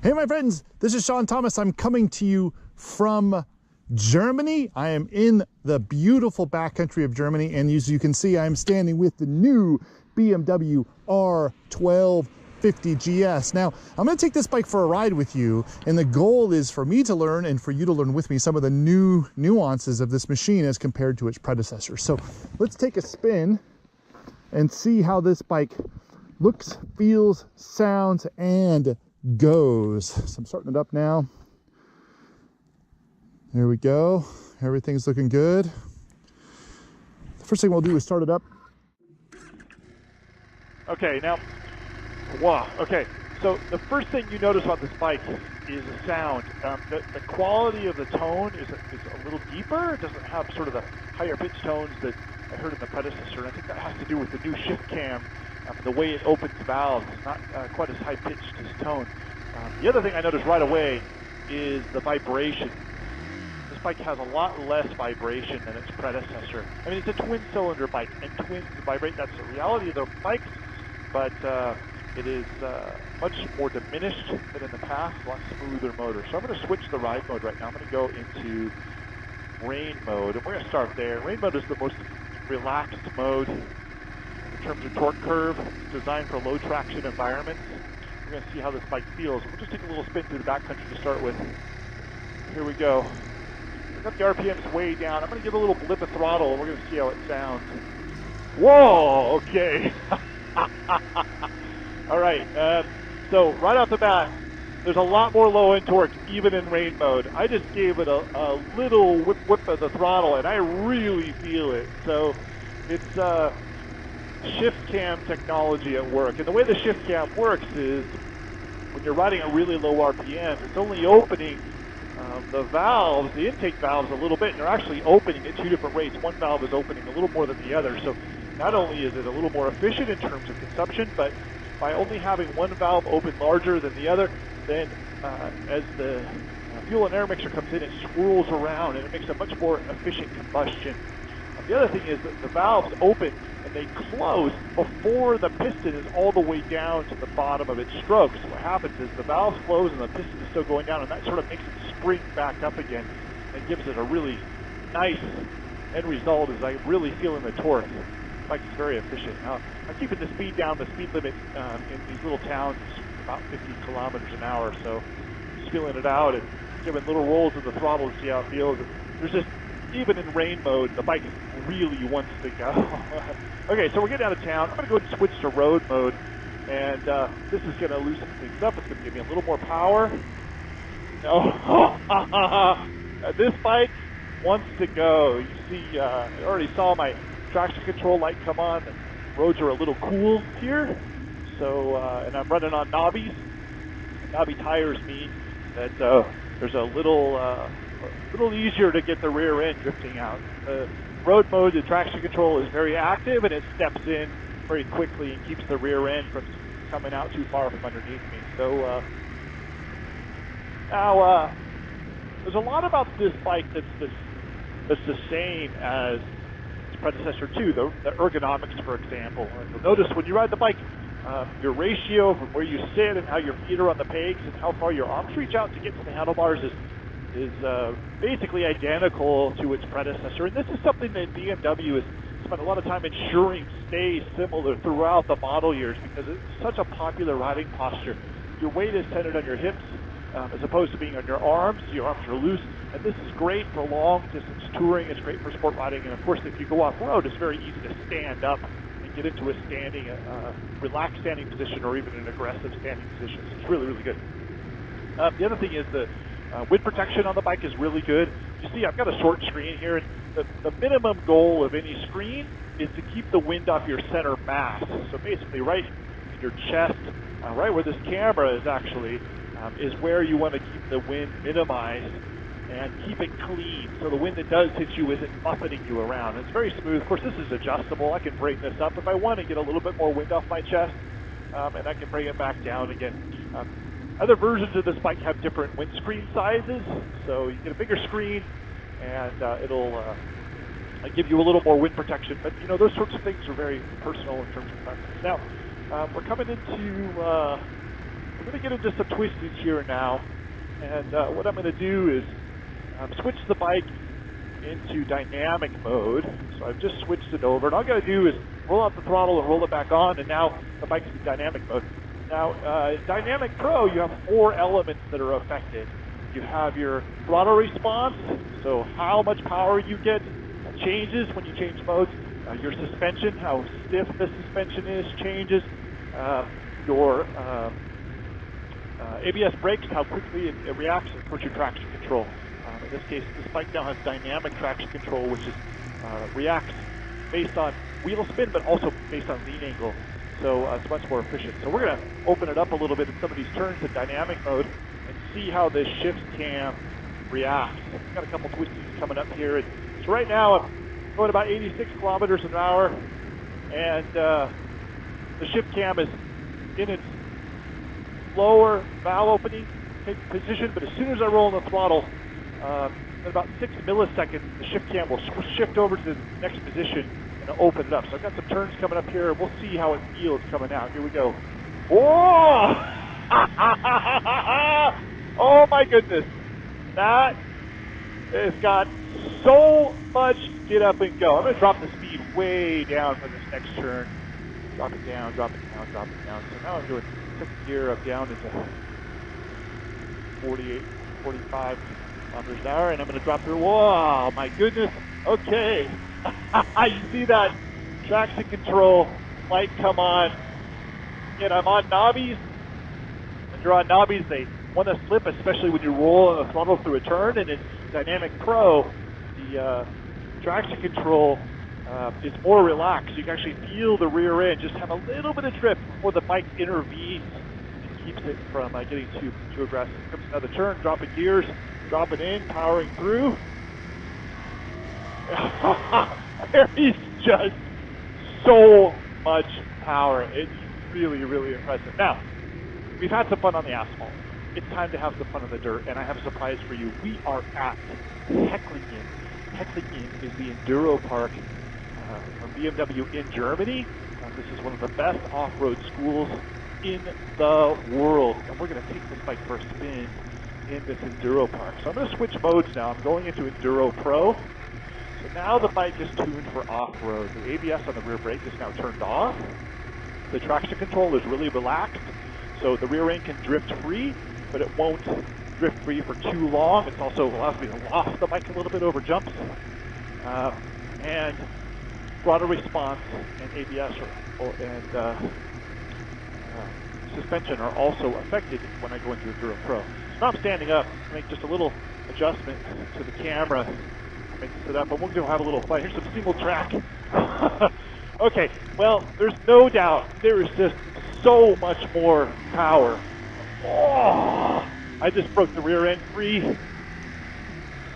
Hey my friends, this is Sean Thomas. I'm coming to you from Germany. I am in the beautiful backcountry of Germany, and as you can see, I'm standing with the new BMW R1250 GS. Now, I'm going to take this bike for a ride with you, and the goal is for me to learn and for you to learn with me some of the new nuances of this machine as compared to its predecessor. So let's take a spin and see how this bike looks, feels, sounds, and goes. So I'm starting it up now. There we go. Everything's looking good. The first thing we'll do is start it up. Okay, now, wow, okay. So the first thing you notice on this bike is the sound. The quality of the tone is a little deeper. It doesn't have sort of the higher pitch tones that I heard in the predecessor. And I think that has to do with the new shift cam. The way it opens valves is not quite as high pitched as tone. The other thing I noticed right away is the vibration. This bike has a lot less vibration than its predecessor. I mean, it's a twin cylinder bike, and twins vibrate. That's the reality of the bikes, but it is much more diminished than in the past, a lot smoother motor. So I'm going to switch the ride mode right now. I'm going to go into rain mode, and we're going to start there. Rain mode is the most relaxed mode in terms of torque curve. It's designed for low traction environments. We're going to see how this bike feels. We'll just take a little spin through the backcountry to start with. Here we go. I've got the RPMs way down. I'm going to give a little blip of throttle, and we're going to see how it sounds. Whoa, okay. All right, so right off the bat, there's a lot more low-end torque, even in rain mode. I just gave it a little whip of the throttle, and I really feel it. So it's shift cam technology at work. And the way the shift cam works is when you're riding at really low RPM, it's only opening the valves, the intake valves a little bit, and they're actually opening at two different rates. One valve is opening a little more than the other. So not only is it a little more efficient in terms of consumption, but by only having one valve open larger than the other, then as the fuel and air mixture comes in, it swirls around and it makes a much more efficient combustion. The other thing is that the valves open and they close before the piston is all the way down to the bottom of its stroke. So what happens is the valves close and the piston is still going down, and that sort of makes it spring back up again and gives it a really nice end result. Is I'm really feeling the torque. The bike is very efficient. Now, I'm keeping the speed down. The speed limit in these little towns is about 50 kilometers an hour. So just feeling it out and giving little rolls of the throttle to see how it feels. And there's just, even in rain mode, the bike really wants to go. Okay, so we're getting out of town. I'm going to go and switch to road mode, and this is going to loosen things up. It's going to give me a little more power. No, this bike wants to go. You see, I already saw my traction control light come on. The roads are a little cool here, so and I'm running on knobbies. Knobby tires mean that there's a little easier to get the rear end drifting out. Road mode, the traction control is very active, and it steps in very quickly and keeps the rear end from coming out too far from underneath me. So now there's a lot about this bike that's the same as its predecessor too. The ergonomics, for example. You'll notice when you ride the bike, your ratio from where you sit and how your feet are on the pegs and how far your arms reach out to get to the handlebars is basically identical to its predecessor. And this is something that BMW has spent a lot of time ensuring stays similar throughout the model years because it's such a popular riding posture. Your weight is centered on your hips as opposed to being on your arms. Your arms are loose. And this is great for long distance touring. It's great for sport riding. And of course, if you go off-road, it's very easy to stand up and get into a standing, relaxed standing position or even an aggressive standing position. So it's really, really good. The other thing is the wind protection on the bike is really good. You see, I've got a short screen here. And the minimum goal of any screen is to keep the wind off your center mass. So basically right in your chest, right where this camera is actually, is where you want to keep the wind minimized and keep it clean. So the wind that does hit you isn't buffeting you around. It's very smooth. Of course, this is adjustable. I can bring this up if I want to get a little bit more wind off my chest, and I can bring it back down again. Other versions of this bike have different windscreen sizes, so you get a bigger screen, and it'll give you a little more wind protection. But you know, those sorts of things are very personal in terms of preference. Now, we're coming into we're going to get into some twisting here now. And what I'm going to do is switch the bike into dynamic mode. So I've just switched it over. And all I got to do is roll out the throttle and roll it back on, and now the bike is in dynamic mode. Now, in Dynamic Pro, you have 4 elements that are affected. You have your throttle response, so how much power you get changes when you change modes. Your suspension, how stiff the suspension is, changes. Your ABS brakes, how quickly it reacts, and of course your traction control. In this case, this bike now has dynamic traction control, which is reacts based on wheel spin, but also based on lean angle. So it's much more efficient. So we're going to open it up a little bit in some of these turns in dynamic mode and see how this shift cam reacts. We've got a couple twisties coming up here. And so right now I'm going about 86 kilometers an hour, and the shift cam is in its lower valve opening position, but as soon as I roll on the throttle, in about 6 milliseconds, the shift cam will shift over to the next position and open it up. So I've got some turns coming up here. We'll see how it feels coming out. Here we go. Whoa! Oh my goodness. That has got so much get up and go. I'm going to drop the speed way down for this next turn. Drop it down, drop it down, drop it down. So now I'm doing second gear up down into 48, 45 kilometers an hour, and I'm going to drop through. Whoa, my goodness. Okay. You see that traction control light come on. And I'm on knobbies. When you're on knobbies, they want to slip, especially when you roll the throttle through a turn. And in Dynamic Pro, the traction control is more relaxed. You can actually feel the rear end just have a little bit of drift before the bike intervenes and keeps it from getting too aggressive. Here comes another turn, dropping gears, dropping in, powering through. There is just so much power. It's really, really impressive. Now, we've had some fun on the asphalt. It's time to have some fun on the dirt, and I have a surprise for you. We are at Hecklingen. Hecklingen is the enduro park from BMW in Germany. This is one of the best off-road schools in the world, and we're going to take this bike for a spin in this enduro park. So I'm going to switch modes now. I'm going into Enduro Pro. So now the bike is tuned for off-road. The ABS on the rear brake is now turned off. The traction control is really relaxed, so the rear end can drift free, but it won't drift free for too long. It also allows me to loft the bike a little bit over jumps. And throttle response and ABS and suspension are also affected when I go into Enduro Pro. So now I'm standing up, make just a little adjustment to the camera. Make it sit up, and we're going to have a little fun. Here's some single track. Okay, well, there's no doubt there is just so much more power. Oh, I just broke the rear end free.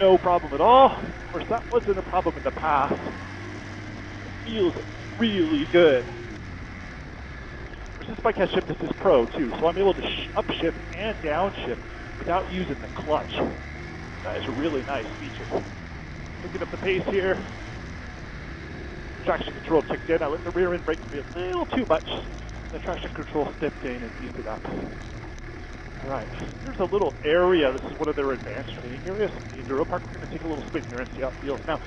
No problem at all. Of course, that wasn't a problem in the past. It feels really good. This bike has shift assist pro too, so I'm able to upshift and downshift without using the clutch. That is a really nice feature. Picking up the pace here. Traction control kicked in. I let the rear end brake be a little too much. The traction control stepped in and eased it up. All right, here's a little area. This is one of their advanced training areas. The Enduro Park. We're going to take a little spin here and see how it feels. Now,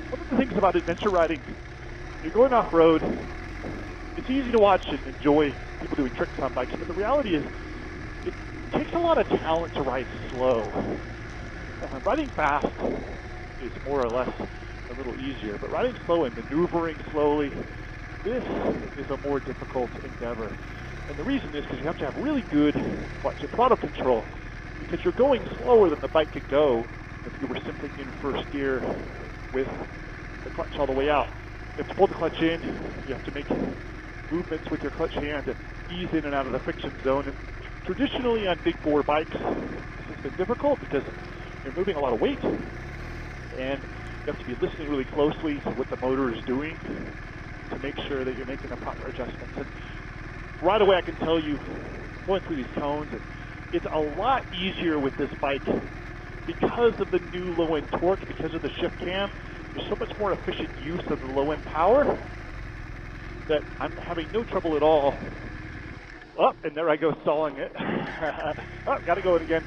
one of the things about adventure riding, you're going off-road, it's easy to watch and enjoy people doing tricks on bikes, but the reality is it takes a lot of talent to ride slow. Riding fast is more or less a little easier, but riding slow and maneuvering slowly, this is a more difficult endeavor. And the reason is because you have to have really good throttle control, because you're going slower than the bike could go if you were simply in first gear with the clutch all the way out. You have to pull the clutch in, you have to make movements with your clutch hand to ease in and out of the friction zone. And traditionally on big bore bikes, this has been difficult because you're moving a lot of weight, and you have to be listening really closely to what the motor is doing to make sure that you're making the proper adjustments. And right away I can tell you, going through these cones, it's a lot easier with this bike because of the new low-end torque, because of the shift cam. There's so much more efficient use of the low-end power that I'm having no trouble at all Oh, and there I go stalling it. Oh, gotta go it again.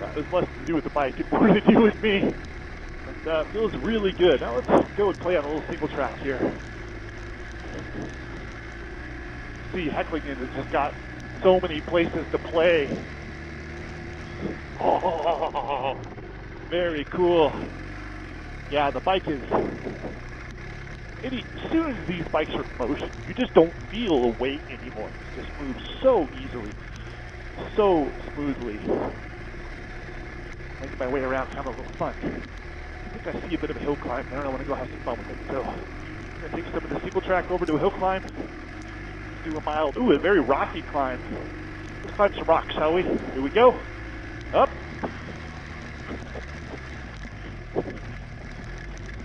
That was less to do with the bike and more to do with me. But feels really good. Now let's go and play on a little single track here. See, Hecklingen has just got so many places to play. Oh, very cool. Yeah, the bike is... as soon as these bikes are in motion, you just don't feel a weight anymore. It just moves so easily, so smoothly. Making my way around, having a little fun. I think I see a bit of a hill climb there, and I want to go have some fun with it. So I'm going to take some of the single track over to a hill climb. Do a mild, a very rocky climb. Let's climb some rocks, shall we? Here we go. Up.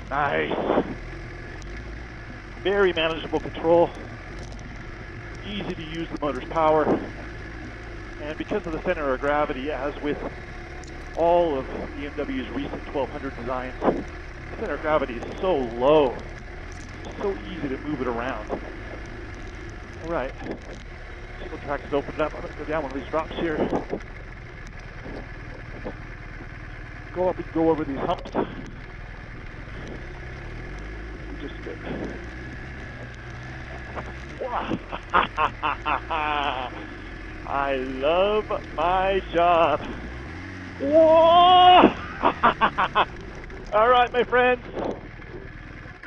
Nice. Very manageable control. Easy to use the motor's power. And because of the center of gravity, as with all of BMW's recent 1200 designs, the center of gravity is so low. It's so easy to move it around. All right. Single track is opened up. I'm going to go down one of these drops here. Go up and go over these humps. Just good. I love my job. Whoa! All right, my friends.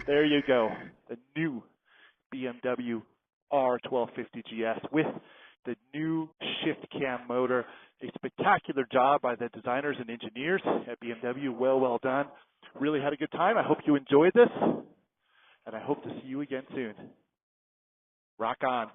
There you go. The new BMW R1250 GS with the new shift cam motor. A spectacular job by the designers and engineers at BMW. Well done. Really had a good time. I hope you enjoyed this, and I hope to see you again soon. Rock on.